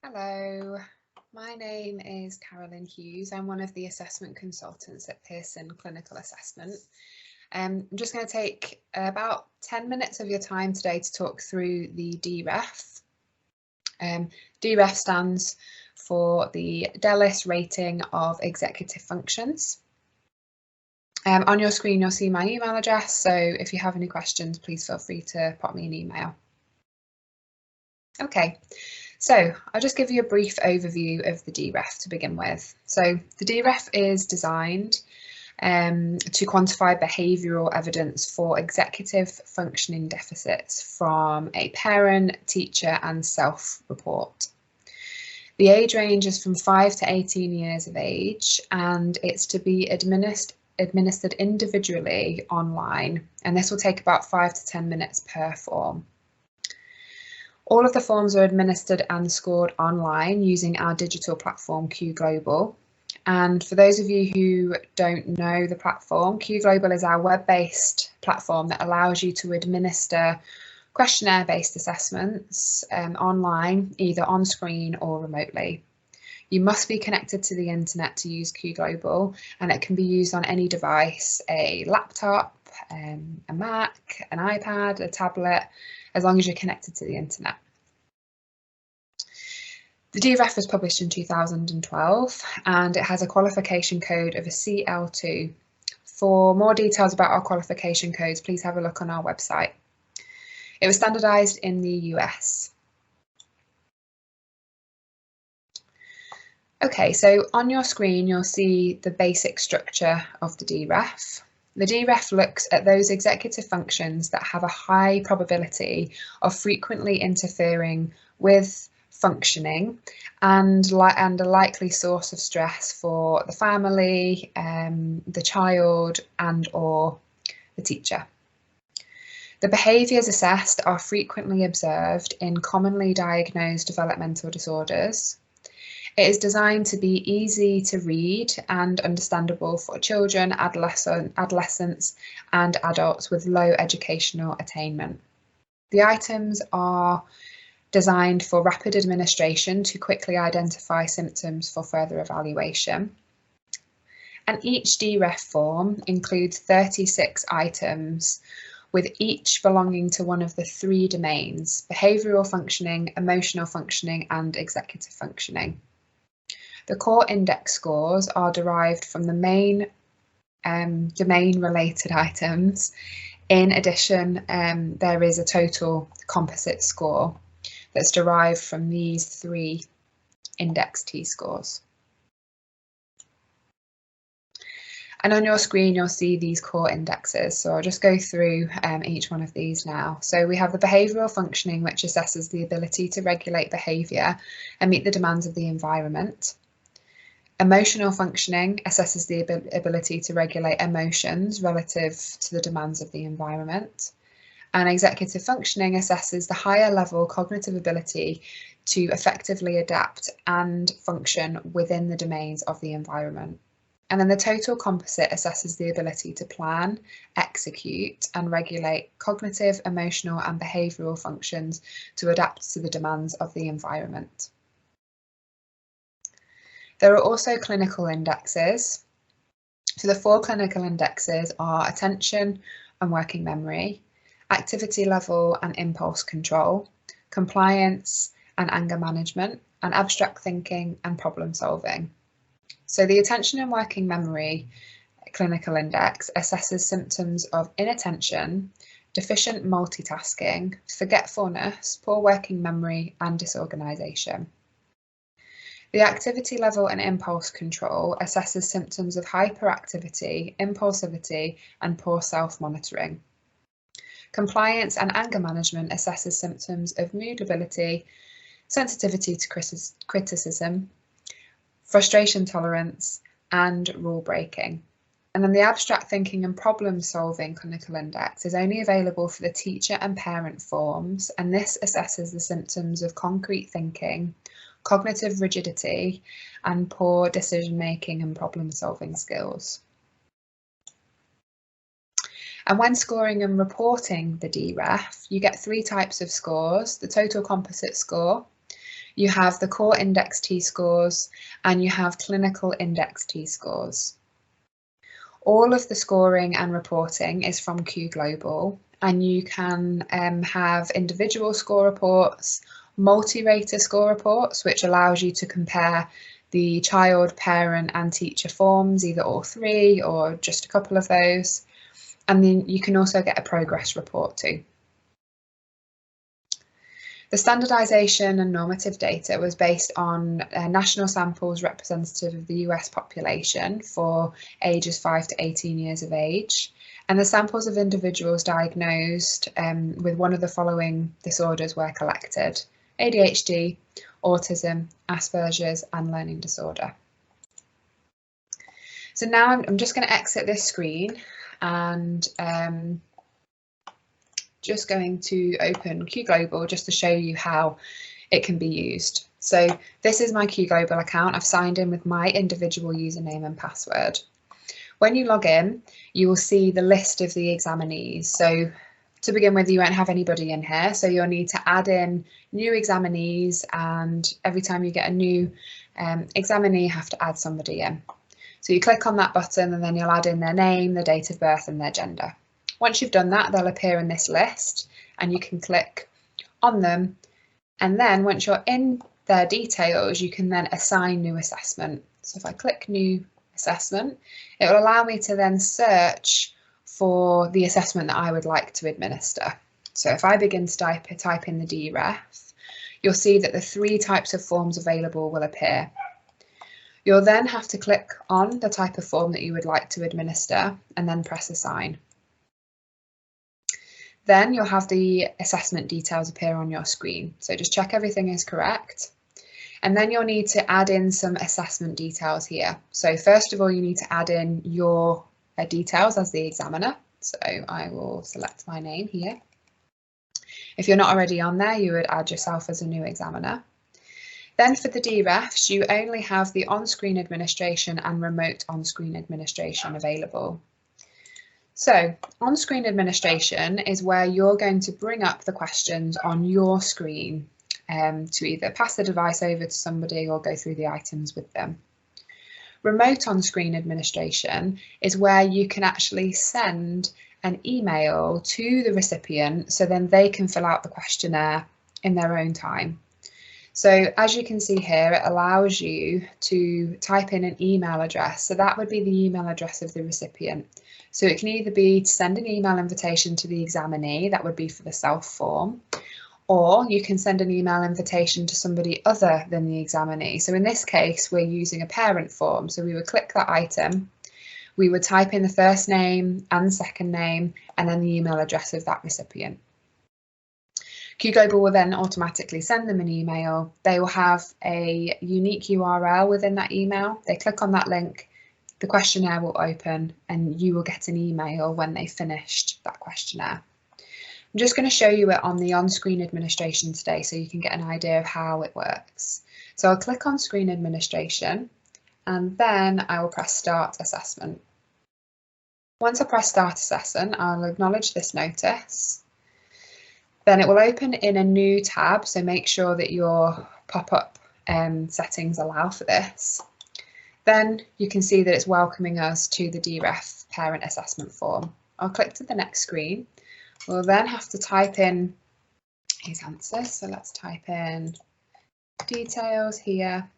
Hello, my name is Carolyn Hughes. I'm one of the assessment consultants at Pearson Clinical Assessment. I'm just going to take about 10 minutes of your time today to talk through the DREF. DREF stands for the Delis rating of executive functions. On your screen you'll see my email address, so if you have any questions please feel free to pop me an email. Okay. So I'll just give you a brief overview of the DREF to begin with. So the DREF is designed to quantify behavioural evidence for executive functioning deficits from a parent, teacher and self-report. The age range is from 5 to 18 years of age, and it's to be administered individually online, and this will take about 5 to 10 minutes per form. All of the forms are administered and scored online using our digital platform Q Global. And for those of you who don't know the platform, Q Global is our web-based platform that allows you to administer questionnaire-based assessments online, either on screen or remotely. You must be connected to the internet to use Q Global, and it can be used on any device, a laptop, a Mac, an iPad, a tablet, as long as you're connected to the internet. The DREF was published in 2012 and it has a qualification code of a CL2. For more details about our qualification codes, please have a look on our website. It was standardised in the US. Okay, so on your screen you'll see the basic structure of the DREF. The DREF looks at those executive functions that have a high probability of frequently interfering with functioning and a likely source of stress for the family, the child and or the teacher. The behaviours assessed are frequently observed in commonly diagnosed developmental disorders. It is designed to be easy to read and understandable for children, adolescents and adults with low educational attainment. The items are designed for rapid administration to quickly identify symptoms for further evaluation. And each DREF form includes 36 items, with each belonging to one of the 3 domains: behavioural functioning, emotional functioning and executive functioning. The core index scores are derived from the main domain-related items. In addition, there is a total composite score that's derived from these 3 index T-scores. And on your screen you'll see these core indexes, so I'll just go through each one of these now. So we have the behavioural functioning, which assesses the ability to regulate behaviour and meet the demands of the environment. Emotional functioning assesses the ability to regulate emotions relative to the demands of the environment. And executive functioning assesses the higher level cognitive ability to effectively adapt and function within the domains of the environment. And then the total composite assesses the ability to plan, execute and regulate cognitive, emotional and behavioural functions to adapt to the demands of the environment. There are also clinical indexes. So the 4 clinical indexes are attention and working memory, activity level and impulse control, compliance and anger management, and abstract thinking and problem solving. So the attention and working memory clinical index assesses symptoms of inattention, deficient multitasking, forgetfulness, poor working memory and disorganisation. The activity level and impulse control assesses symptoms of hyperactivity, impulsivity and poor self-monitoring. Compliance and anger management assesses symptoms of mood lability, sensitivity to criticism, frustration tolerance and rule breaking. And then the abstract thinking and problem solving clinical index is only available for the teacher and parent forms, and this assesses the symptoms of concrete thinking, cognitive rigidity and poor decision making and problem solving skills. And when scoring and reporting the DREF, you get 3 types of scores: the total composite score, You have the core index T-scores and you have clinical index T-scores. All of the scoring and reporting is from Q Global, and you can have individual score reports, multi-rater score reports, which allows you to compare the child, parent and teacher forms, either all three or just a couple of those. And then you can also get a progress report too. The standardisation and normative data was based on national samples representative of the US population for ages 5 to 18 years of age, and the samples of individuals diagnosed with one of the following disorders were collected: ADHD, autism, Asperger's and learning disorder. So now I'm just going to exit this screen and just going to open Q Global just to show you how it can be used. So this is my Q Global account. I've signed in with my individual username and password. When you log in, you will see the list of the examinees. So to begin with, you won't have anybody in here, so you'll need to add in new examinees, and every time you get a new examinee, you have to add somebody in. So you click on that button and then you'll add in their name, their date of birth and their gender. Once you've done that, they'll appear in this list and you can click on them. And then once you're in their details, you can then assign new assessment. So if I click new assessment, it will allow me to then search for the assessment that I would like to administer. So if I begin to type in the DREF, you'll see that the 3 types of forms available will appear. You'll then have to click on the type of form that you would like to administer and then press assign. Then you'll have the assessment details appear on your screen. So just check everything is correct. And then you'll need to add in some assessment details here. So first of all, you need to add in your details as the examiner. So I will select my name here. If you're not already on there, you would add yourself as a new examiner. Then for the DREFs, you only have the on-screen administration and remote on-screen administration available. So on-screen administration is where you're going to bring up the questions on your screen to either pass the device over to somebody or go through the items with them. Remote on-screen administration is where you can actually send an email to the recipient so then they can fill out the questionnaire in their own time. So as you can see here, it allows you to type in an email address. So that would be the email address of the recipient. So it can either be to send an email invitation to the examinee, that would be for the self form, or you can send an email invitation to somebody other than the examinee. So in this case, we're using a parent form. So we would click that item, we would type in the first name and second name, and then the email address of that recipient. Q Global will then automatically send them an email. They will have a unique URL within that email. They click on that link, the questionnaire will open and you will get an email when they finished that questionnaire. I'm just going to show you it on the on-screen administration today so you can get an idea of how it works. So I'll click on screen administration and then I will press start assessment. Once I press start assessment, I'll acknowledge this notice. Then it will open in a new tab, so make sure that your pop-up settings allow for this. Then you can see that it's welcoming us to the DREF parent assessment form. I'll click to the next screen. We'll then have to type in his answers. So let's type in details here.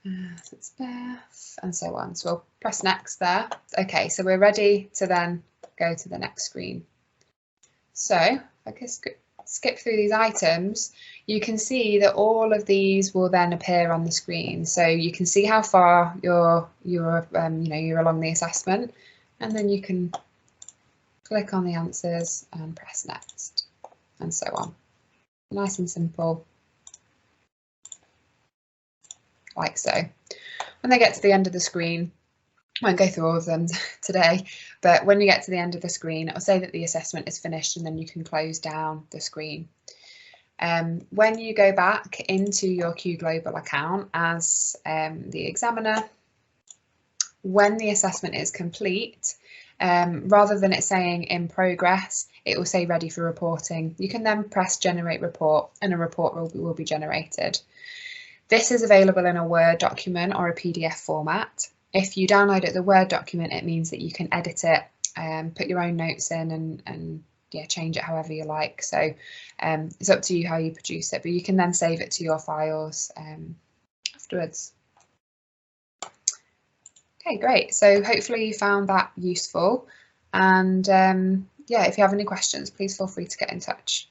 It's Beth, and so on. So we'll press next there. Okay, so we're ready to then go to the next screen. So if I can skip through these items, you can see that all of these will then appear on the screen. So you can see how far you're along the assessment, and then you can click on the answers and press next, and so on. Nice and simple, like so. When they get to the end of the screen, I won't go through all of them today, but when you get to the end of the screen, it'll say that the assessment is finished and then you can close down the screen. When you go back into your Q Global account as the examiner, when the assessment is complete, Rather than it saying in progress, it will say ready for reporting. You can then press generate report and a report will be generated. This is available in a Word document or a PDF format. If you download it, the Word document, it means that you can edit it, put your own notes in and yeah, change it however you like. So it's up to you how you produce it, but you can then save it to your files afterwards. Okay, great. So hopefully you found that useful. And yeah, if you have any questions, please feel free to get in touch.